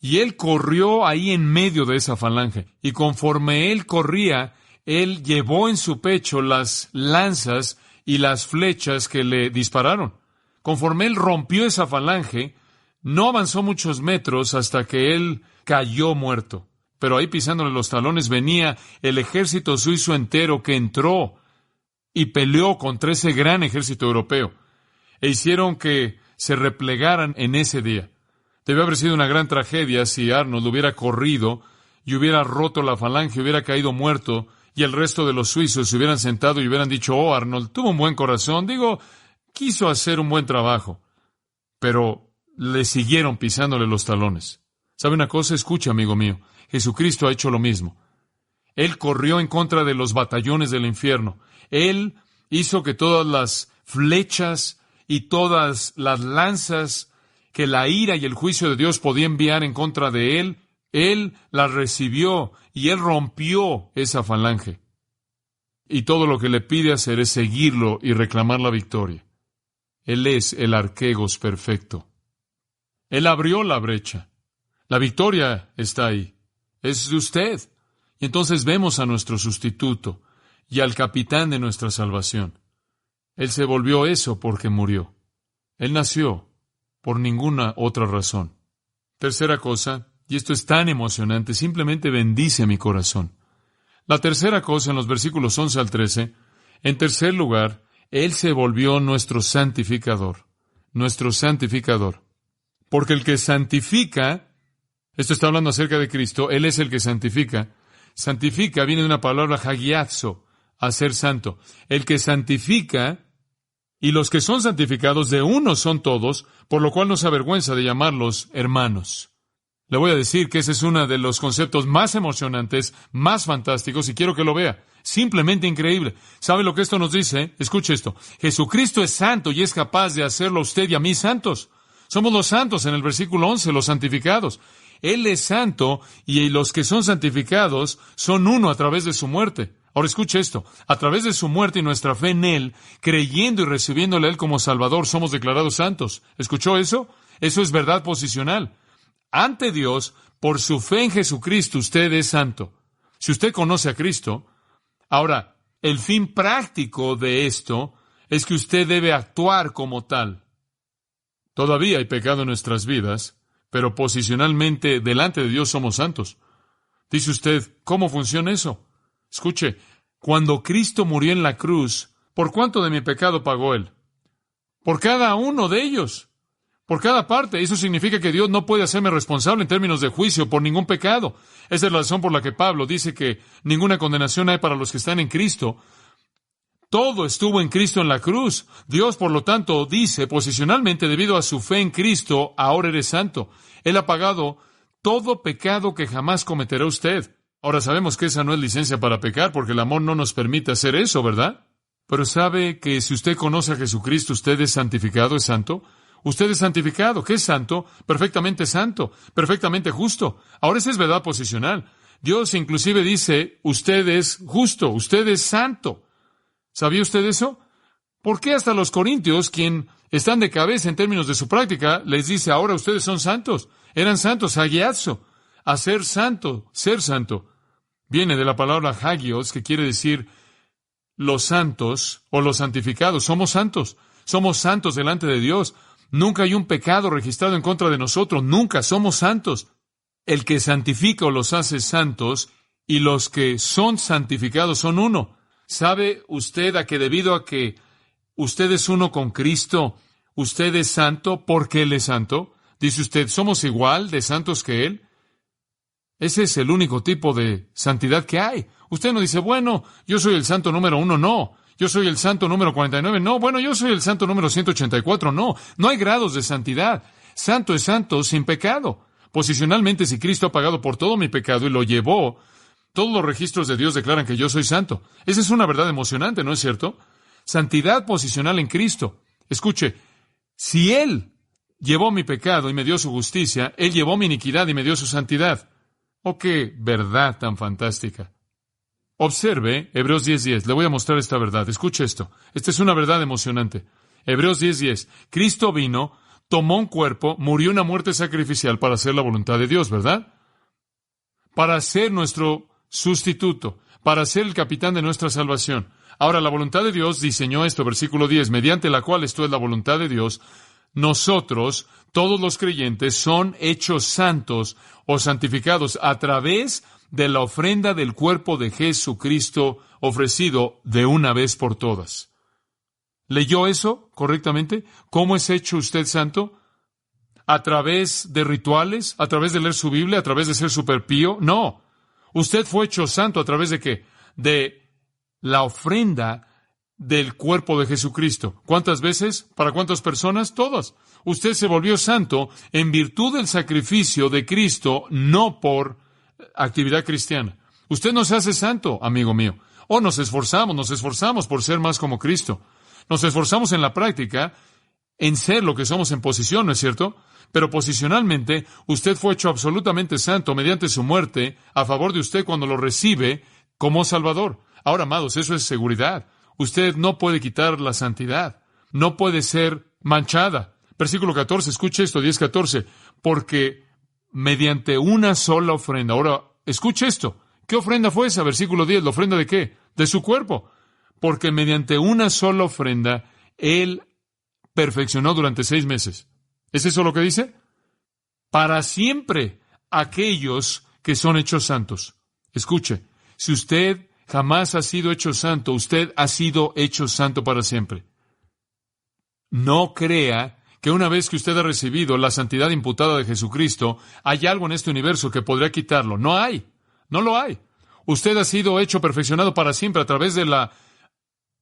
Y él corrió ahí en medio de esa falange. Y conforme él corría, él llevó en su pecho las lanzas y las flechas que le dispararon. Conforme él rompió esa falange, no avanzó muchos metros hasta que él cayó muerto. Pero ahí pisándole los talones venía el ejército suizo entero que entró y peleó contra ese gran ejército europeo. E hicieron que se replegaran en ese día. Debe haber sido una gran tragedia si Arnold hubiera corrido y hubiera roto la falange, hubiera caído muerto, y el resto de los suizos se hubieran sentado y hubieran dicho, oh, Arnold tuvo un buen corazón, quiso hacer un buen trabajo. Pero le siguieron pisándole los talones. ¿Sabe una cosa? Escucha, amigo mío. Jesucristo ha hecho lo mismo. Él corrió en contra de los batallones del infierno. Él hizo que todas las flechas y todas las lanzas que la ira y el juicio de Dios podía enviar en contra de él las recibió y él rompió esa falange. Y todo lo que le pide hacer es seguirlo y reclamar la victoria. Él es el arquegos perfecto. Él abrió la brecha. La victoria está ahí. Es de usted. Y entonces vemos a nuestro sustituto y al capitán de nuestra salvación. Él se volvió eso porque murió. Él nació por ninguna otra razón. Tercera cosa, y esto es tan emocionante, simplemente bendice mi corazón. La tercera cosa en los versículos 11 al 13, en tercer lugar, Él se volvió nuestro santificador. Nuestro santificador. Porque el que santifica, esto está hablando acerca de Cristo, Él es el que santifica. Santifica viene de una palabra hagiazo, hacer santo. El que santifica, y los que son santificados de uno son todos, por lo cual no se avergüenza de llamarlos hermanos. Le voy a decir que ese es uno de los conceptos más emocionantes, más fantásticos, y quiero que lo vea. Simplemente increíble. ¿Sabe lo que esto nos dice? Escuche esto. Jesucristo es santo y es capaz de hacerlo a usted y a mí santos. Somos los santos en el versículo 11, los santificados. Él es santo y los que son santificados son uno a través de su muerte. Ahora escuche esto. A través de su muerte y nuestra fe en Él, creyendo y recibiéndole a Él como Salvador, somos declarados santos. ¿Escuchó eso? Eso es verdad posicional. Ante Dios, por su fe en Jesucristo, usted es santo. Si usted conoce a Cristo, ahora, el fin práctico de esto es que usted debe actuar como tal. Todavía hay pecado en nuestras vidas, pero posicionalmente delante de Dios somos santos. Dice usted, ¿cómo funciona eso? Escuche, cuando Cristo murió en la cruz, ¿por cuánto de mi pecado pagó Él? Por cada uno de ellos. Por cada parte. Eso significa que Dios no puede hacerme responsable en términos de juicio por ningún pecado. Esa es la razón por la que Pablo dice que ninguna condenación hay para los que están en Cristo. Todo estuvo en Cristo en la cruz. Dios, por lo tanto, dice posicionalmente, debido a su fe en Cristo, ahora eres santo. Él ha pagado todo pecado que jamás cometerá usted. Ahora sabemos que esa no es licencia para pecar, porque el amor no nos permite hacer eso, ¿verdad? Pero sabe que si usted conoce a Jesucristo, usted es santificado, es santo. Usted es santificado. ¿Qué es santo? Perfectamente justo. Ahora esa es verdad posicional. Dios inclusive dice, usted es justo, usted es santo. ¿Sabía usted eso? ¿Por qué hasta los corintios, quien están de cabeza en términos de su práctica, les dice, ahora ustedes son santos? Eran santos, hagiazo, hacer santo, ser santo. Viene de la palabra hagios, que quiere decir los santos o los santificados. Somos santos delante de Dios. Nunca hay un pecado registrado en contra de nosotros, nunca somos santos. El que santifica o los hace santos y los que son santificados son uno. ¿Sabe usted a que debido a que usted es uno con Cristo, usted es santo porque Él es santo? Dice usted, ¿somos igual de santos que Él? Ese es el único tipo de santidad que hay. Usted no dice, bueno, yo soy el santo número 1, no. Yo soy el santo número 49, no. Bueno, yo soy el santo número 184, no. No hay grados de santidad. Santo es santo sin pecado. Posicionalmente, si Cristo ha pagado por todo mi pecado y lo llevó, todos los registros de Dios declaran que yo soy santo. Esa es una verdad emocionante, ¿no es cierto? Santidad posicional en Cristo. Escuche, si Él llevó mi pecado y me dio su justicia. Él llevó mi iniquidad y me dio su santidad. ¡Oh, qué verdad tan fantástica! Observe Hebreos 10:10. Le voy a mostrar esta verdad. Escuche esto. Esta es una verdad emocionante. Hebreos 10:10. Cristo vino, tomó un cuerpo, murió una muerte sacrificial para hacer la voluntad de Dios, ¿verdad? Para ser nuestro sustituto, para ser el capitán de nuestra salvación. Ahora, la voluntad de Dios diseñó esto, versículo 10, mediante la cual esto es la voluntad de Dios. Nosotros, todos los creyentes, son hechos santos o santificados a través de la ofrenda del cuerpo de Jesucristo ofrecido de una vez por todas. ¿Leyó eso correctamente? ¿Cómo es hecho usted santo? ¿A través de rituales? ¿A través de leer su Biblia? ¿A través de ser superpío? No. Usted fue hecho santo ¿a través de qué? De la ofrenda del cuerpo de Jesucristo. ¿Cuántas veces? ¿Para cuántas personas? Todas. Usted se volvió santo en virtud del sacrificio de Cristo, no por actividad cristiana. Usted no se hace santo, amigo mío. Nos esforzamos por ser más como Cristo. Nos esforzamos en la práctica en ser lo que somos en posición, ¿no es cierto? Pero posicionalmente, usted fue hecho absolutamente santo mediante su muerte a favor de usted cuando lo recibe como Salvador. Ahora, amados, eso es seguridad. Usted no puede quitar la santidad. No puede ser manchada. Versículo 14, escuche esto, 10:14. Porque mediante una sola ofrenda. Ahora, escuche esto. ¿Qué ofrenda fue esa? Versículo 10, ¿la ofrenda de qué? De su cuerpo. Porque mediante una sola ofrenda, Él perfeccionó durante 6 meses. ¿Es eso lo que dice? Para siempre aquellos que son hechos santos. Escuche, si usted jamás ha sido hecho santo, usted ha sido hecho santo para siempre. No crea que una vez que usted ha recibido la santidad imputada de Jesucristo, hay algo en este universo que podría quitarlo. No hay. No lo hay. Usted ha sido hecho perfeccionado para siempre a través de la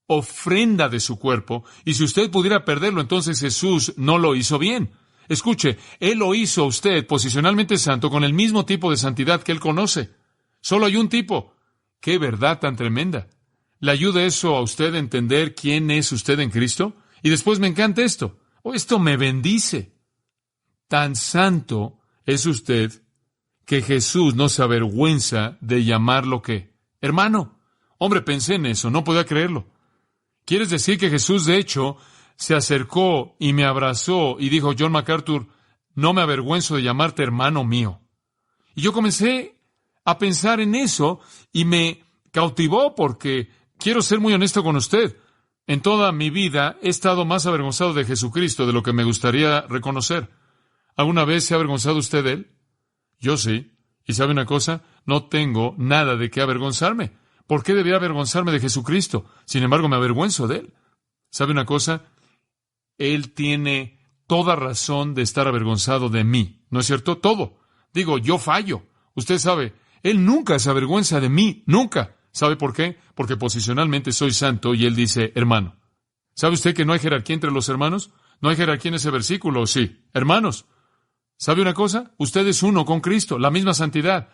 ofrenda de su cuerpo, y si usted pudiera perderlo, entonces Jesús no lo hizo bien. Escuche, Él lo hizo a usted posicionalmente santo con el mismo tipo de santidad que Él conoce. Solo hay un tipo. ¡Qué verdad tan tremenda! ¿Le ayuda eso a usted a entender quién es usted en Cristo? Y después me encanta esto. Esto me bendice. Tan santo es usted que Jesús no se avergüenza de llamarlo ¿qué? Hermano. Hombre, pensé en eso, no podía creerlo. ¿Quieres decir que Jesús, de hecho, se acercó y me abrazó y dijo, John MacArthur, no me avergüenzo de llamarte hermano mío? Y yo comencé a pensar en eso y me cautivó porque quiero ser muy honesto con usted. En toda mi vida he estado más avergonzado de Jesucristo de lo que me gustaría reconocer. ¿Alguna vez se ha avergonzado usted de Él? Yo sí. ¿Y sabe una cosa? No tengo nada de qué avergonzarme. ¿Por qué debería avergonzarme de Jesucristo? Sin embargo, me avergüenzo de Él. ¿Sabe una cosa? Él tiene toda razón de estar avergonzado de mí. ¿No es cierto? Todo. Digo, yo fallo. Usted sabe, Él nunca se avergüenza de mí. Nunca. ¿Sabe por qué? Porque posicionalmente soy santo y Él dice, hermano. ¿Sabe usted que no hay jerarquía entre los hermanos? No hay jerarquía en ese versículo, sí. Hermanos. ¿Sabe una cosa? Usted es uno con Cristo, la misma santidad.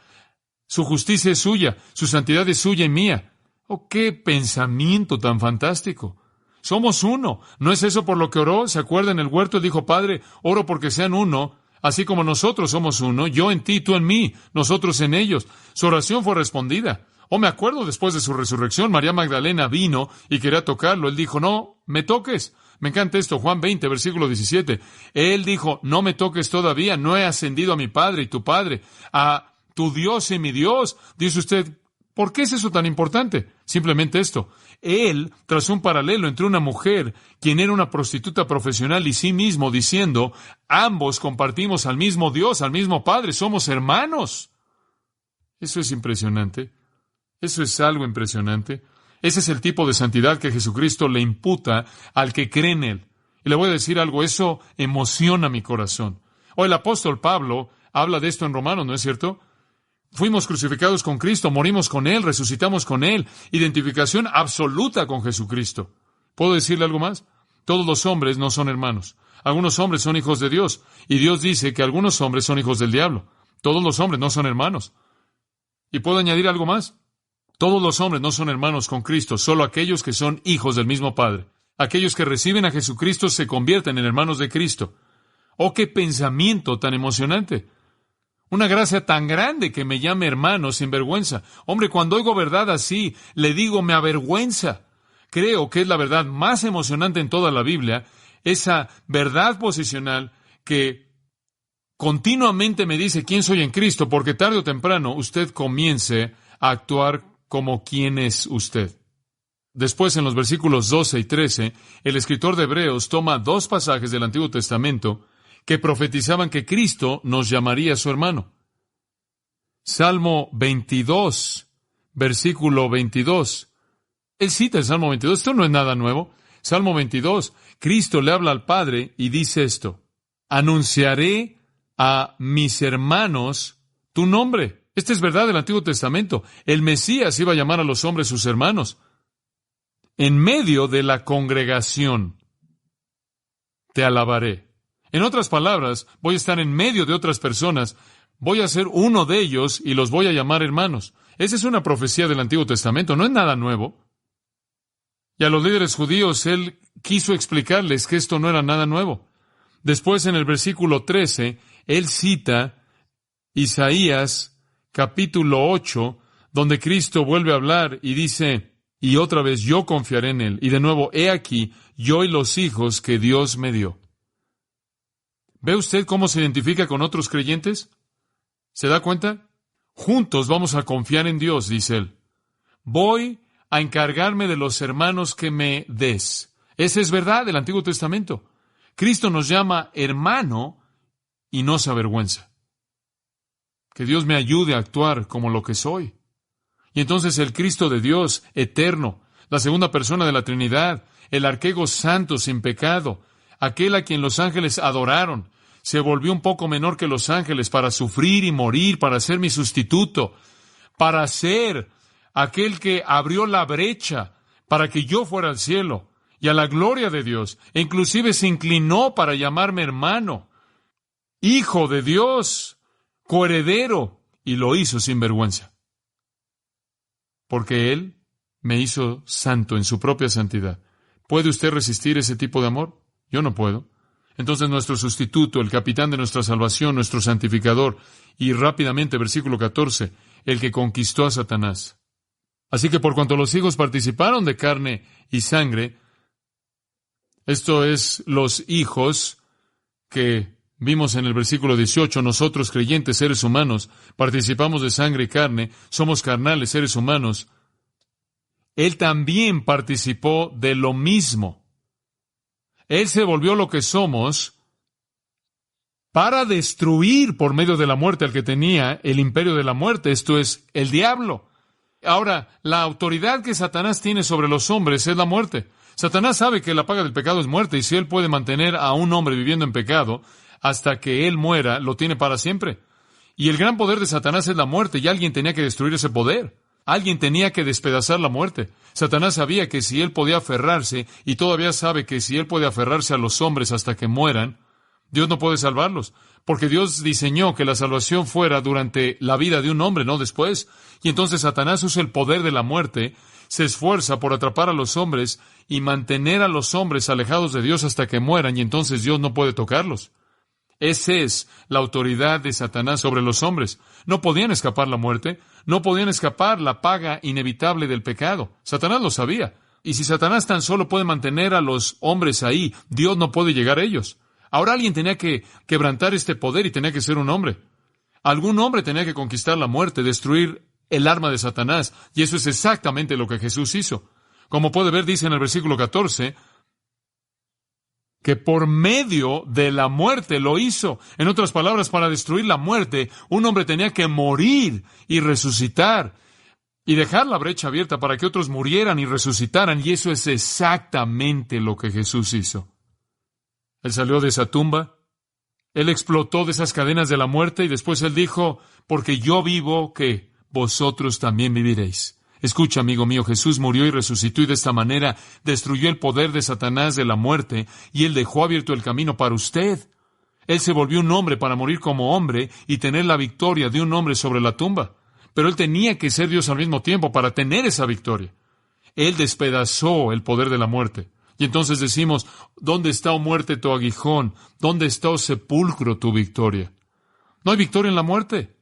Su justicia es suya, su santidad es suya y mía. ¡Oh, qué pensamiento tan fantástico! Somos uno. ¿No es eso por lo que oró? ¿Se acuerda en el huerto? Él dijo, Padre, oro porque sean uno, así como nosotros somos uno, yo en ti, tú en mí, nosotros en ellos. Su oración fue respondida. Me acuerdo después de su resurrección, María Magdalena vino y quería tocarlo. Él dijo, no, me toques. Me encanta esto, Juan 20, versículo 17. Él dijo, no me toques todavía, no he ascendido a mi Padre y tu Padre, a tu Dios y mi Dios. Dice usted, ¿por qué es eso tan importante? Simplemente esto. Él trazó un paralelo entre una mujer, quien era una prostituta profesional, y sí mismo, diciendo, ambos compartimos al mismo Dios, al mismo Padre, somos hermanos. Eso es impresionante. Eso es algo impresionante. Ese es el tipo de santidad que Jesucristo le imputa al que cree en Él. Y le voy a decir algo, eso emociona mi corazón. El apóstol Pablo habla de esto en Romanos, ¿no es cierto? Fuimos crucificados con Cristo, morimos con Él, resucitamos con Él. Identificación absoluta con Jesucristo. ¿Puedo decirle algo más? Todos los hombres no son hermanos. Algunos hombres son hijos de Dios. Y Dios dice que algunos hombres son hijos del diablo. Todos los hombres no son hermanos. ¿Y puedo añadir algo más? Todos los hombres no son hermanos con Cristo, solo aquellos que son hijos del mismo Padre. Aquellos que reciben a Jesucristo se convierten en hermanos de Cristo. ¡Oh, qué pensamiento tan emocionante! Una gracia tan grande que me llame hermano sin vergüenza. Hombre, cuando oigo verdad así, le digo, me avergüenza. Creo que es la verdad más emocionante en toda la Biblia, esa verdad posicional que continuamente me dice quién soy en Cristo, porque tarde o temprano usted comience a actuar como quién es usted. Después, en los versículos 12 y 13, el escritor de Hebreos toma dos pasajes del Antiguo Testamento que profetizaban que Cristo nos llamaría su hermano. Salmo 22, versículo 22. Él cita el Salmo 22. Esto no es nada nuevo. Salmo 22. Cristo le habla al Padre y dice esto: anunciaré a mis hermanos tu nombre. Esta es verdad del Antiguo Testamento. El Mesías iba a llamar a los hombres sus hermanos. En medio de la congregación te alabaré. En otras palabras, voy a estar en medio de otras personas, voy a ser uno de ellos y los voy a llamar hermanos. Esa es una profecía del Antiguo Testamento, no es nada nuevo. Y a los líderes judíos él quiso explicarles que esto no era nada nuevo. Después, en el versículo 13, él cita Isaías capítulo 8, donde Cristo vuelve a hablar y dice, y otra vez yo confiaré en él. Y de nuevo, he aquí, yo y los hijos que Dios me dio. ¿Ve usted cómo se identifica con otros creyentes? ¿Se da cuenta? Juntos vamos a confiar en Dios, dice él. Voy a encargarme de los hermanos que me des. Esa es verdad del Antiguo Testamento. Cristo nos llama hermano y no se avergüenza. Que Dios me ayude a actuar como lo que soy. Y entonces el Cristo de Dios, eterno, la segunda persona de la Trinidad, el arquego santo sin pecado, aquel a quien los ángeles adoraron, se volvió un poco menor que los ángeles para sufrir y morir, para ser mi sustituto, para ser aquel que abrió la brecha para que yo fuera al cielo y a la gloria de Dios, e inclusive se inclinó para llamarme hermano, hijo de Dios, coheredero, y lo hizo sin vergüenza. Porque Él me hizo santo en su propia santidad. ¿Puede usted resistir ese tipo de amor? Yo no puedo. Entonces nuestro sustituto, el capitán de nuestra salvación, nuestro santificador, y rápidamente, versículo 14, el que conquistó a Satanás. Así que por cuanto los hijos participaron de carne y sangre, esto es los hijos que vimos en el versículo 18, nosotros creyentes, seres humanos, participamos de sangre y carne, somos carnales, seres humanos. Él también participó de lo mismo. Él se volvió lo que somos para destruir por medio de la muerte al que tenía el imperio de la muerte, esto es, el diablo. Ahora, la autoridad que Satanás tiene sobre los hombres es la muerte. Satanás sabe que la paga del pecado es muerte, y si él puede mantener a un hombre viviendo en pecado hasta que él muera, lo tiene para siempre. Y el gran poder de Satanás es la muerte, y alguien tenía que destruir ese poder. Alguien tenía que despedazar la muerte. Satanás sabía que si él podía aferrarse, y todavía sabe que si él puede aferrarse a los hombres hasta que mueran, Dios no puede salvarlos, porque Dios diseñó que la salvación fuera durante la vida de un hombre, no después. Y entonces Satanás usa el poder de la muerte, se esfuerza por atrapar a los hombres y mantener a los hombres alejados de Dios hasta que mueran, y entonces Dios no puede tocarlos. Esa es la autoridad de Satanás sobre los hombres. No podían escapar la muerte, no podían escapar la paga inevitable del pecado. Satanás lo sabía. Y si Satanás tan solo puede mantener a los hombres ahí, Dios no puede llegar a ellos. Ahora alguien tenía que quebrantar este poder y tenía que ser un hombre. Algún hombre tenía que conquistar la muerte, destruir el arma de Satanás. Y eso es exactamente lo que Jesús hizo. Como puede ver, dice en el versículo 14, que por medio de la muerte lo hizo. En otras palabras, para destruir la muerte, un hombre tenía que morir y resucitar y dejar la brecha abierta para que otros murieran y resucitaran. Y eso es exactamente lo que Jesús hizo. Él salió de esa tumba, Él explotó de esas cadenas de la muerte y después Él dijo, porque yo vivo, que vosotros también viviréis. Escucha, amigo mío, Jesús murió y resucitó y de esta manera destruyó el poder de Satanás de la muerte y Él dejó abierto el camino para usted. Él se volvió un hombre para morir como hombre y tener la victoria de un hombre sobre la tumba. Pero Él tenía que ser Dios al mismo tiempo para tener esa victoria. Él despedazó el poder de la muerte. Y entonces decimos, ¿dónde está, oh muerte, tu aguijón? ¿Dónde está, oh sepulcro, tu victoria? No hay victoria en la muerte.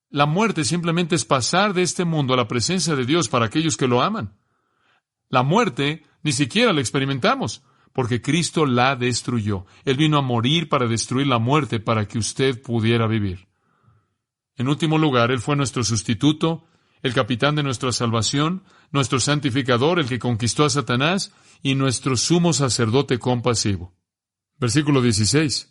La muerte simplemente es pasar de este mundo a la presencia de Dios para aquellos que lo aman. La muerte ni siquiera la experimentamos, porque Cristo la destruyó. Él vino a morir para destruir la muerte para que usted pudiera vivir. En último lugar, Él fue nuestro sustituto, el capitán de nuestra salvación, nuestro santificador, el que conquistó a Satanás, y nuestro sumo sacerdote compasivo. Versículo 16.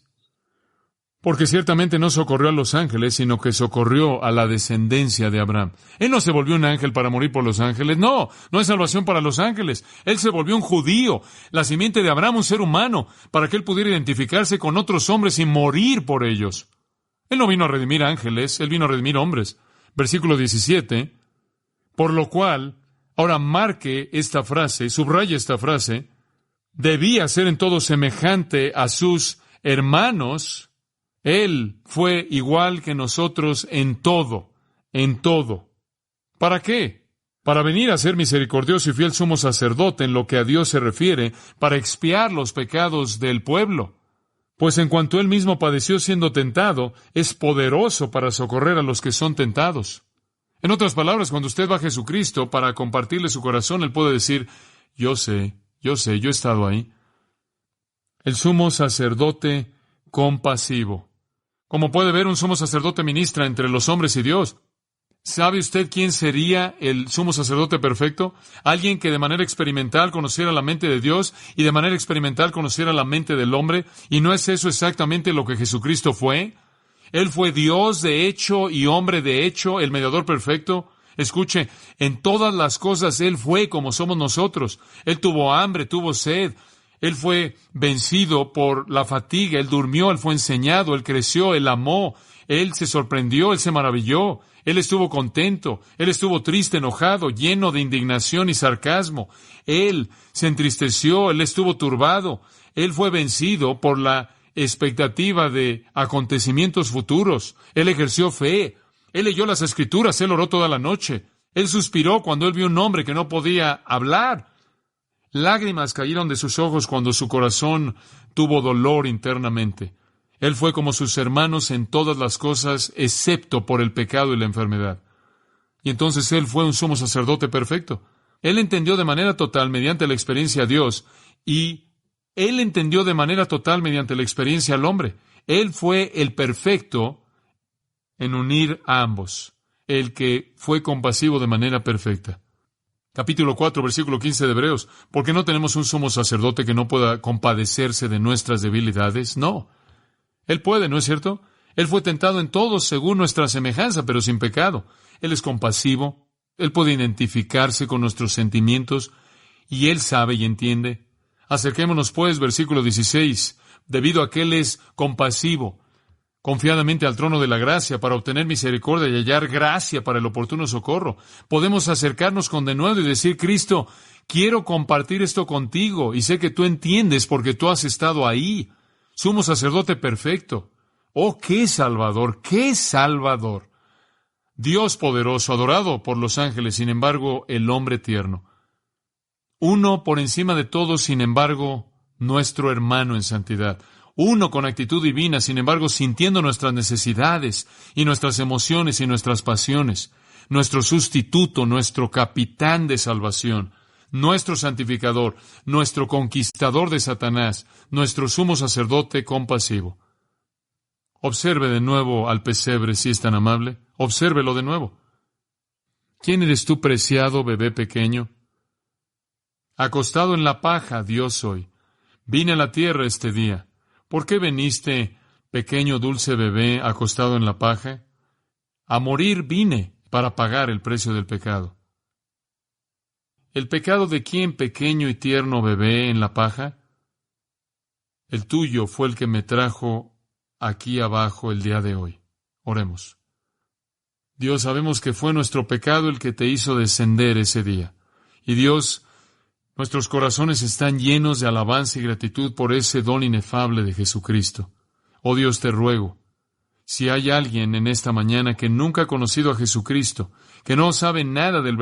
Porque ciertamente no socorrió a los ángeles, sino que socorrió a la descendencia de Abraham. Él no se volvió un ángel para morir por los ángeles. No hay salvación para los ángeles. Él se volvió un judío, la simiente de Abraham, un ser humano, para que Él pudiera identificarse con otros hombres y morir por ellos. Él no vino a redimir ángeles, Él vino a redimir hombres. Versículo 17. Por lo cual, ahora marque esta frase, subraye esta frase, debía ser en todo semejante a sus hermanos. Él fue igual que nosotros en todo, en todo. ¿Para qué? Para venir a ser misericordioso y fiel sumo sacerdote en lo que a Dios se refiere, para expiar los pecados del pueblo. Pues en cuanto Él mismo padeció siendo tentado, es poderoso para socorrer a los que son tentados. En otras palabras, cuando usted va a Jesucristo para compartirle su corazón, Él puede decir, yo sé, yo he estado ahí. El sumo sacerdote compasivo. Como puede ver, un sumo sacerdote ministra entre los hombres y Dios. ¿Sabe usted quién sería el sumo sacerdote perfecto? Alguien que de manera experimental conociera la mente de Dios y de manera experimental conociera la mente del hombre. ¿Y no es eso exactamente lo que Jesucristo fue? Él fue Dios de hecho y hombre de hecho, el mediador perfecto. Escuche, en todas las cosas Él fue como somos nosotros. Él tuvo hambre, tuvo sed. Él fue vencido por la fatiga, Él durmió, Él fue enseñado, Él creció, Él amó, Él se sorprendió, Él se maravilló, Él estuvo contento, Él estuvo triste, enojado, lleno de indignación y sarcasmo. Él se entristeció, Él estuvo turbado, Él fue vencido por la expectativa de acontecimientos futuros. Él ejerció fe, Él leyó las Escrituras, Él oró toda la noche. Él suspiró cuando Él vio un hombre que no podía hablar. Lágrimas cayeron de sus ojos cuando su corazón tuvo dolor internamente. Él fue como sus hermanos en todas las cosas, excepto por el pecado y la enfermedad. Y entonces Él fue un sumo sacerdote perfecto. Él entendió de manera total mediante la experiencia a Dios, y Él entendió de manera total mediante la experiencia al hombre. Él fue el perfecto en unir a ambos, el que fue compasivo de manera perfecta. Capítulo 4, versículo 15 de Hebreos. ¿Por qué no tenemos un sumo sacerdote que no pueda compadecerse de nuestras debilidades? No. Él puede, ¿no es cierto? Él fue tentado en todo según nuestra semejanza, pero sin pecado. Él es compasivo. Él puede identificarse con nuestros sentimientos y Él sabe y entiende. Acerquémonos pues, versículo 16. Debido a que Él es compasivo, confiadamente al trono de la gracia para obtener misericordia y hallar gracia para el oportuno socorro. Podemos acercarnos con denuedo y decir, Cristo, quiero compartir esto contigo y sé que tú entiendes porque tú has estado ahí. Sumo sacerdote perfecto. ¡Oh, qué Salvador! ¡Qué Salvador! Dios poderoso, adorado por los ángeles, sin embargo, el hombre tierno. Uno por encima de todos, sin embargo, nuestro hermano en santidad. Uno con actitud divina, sin embargo, sintiendo nuestras necesidades y nuestras emociones y nuestras pasiones. Nuestro sustituto, nuestro capitán de salvación, nuestro santificador, nuestro conquistador de Satanás, nuestro sumo sacerdote compasivo. Observe de nuevo al pesebre, si es tan amable. Obsérvelo de nuevo. ¿Quién eres tú, preciado bebé pequeño? Acostado en la paja, Dios soy. Vine a la tierra este día. ¿Por qué veniste, pequeño dulce bebé, acostado en la paja? A morir vine para pagar el precio del pecado. ¿El pecado de quién, pequeño y tierno bebé en la paja? El tuyo fue el que me trajo aquí abajo el día de hoy. Oremos. Dios, sabemos que fue nuestro pecado el que te hizo descender ese día. Y Dios, nuestros corazones están llenos de alabanza y gratitud por ese don inefable de Jesucristo. Oh Dios, te ruego, si hay alguien en esta mañana que nunca ha conocido a Jesucristo, que no sabe nada del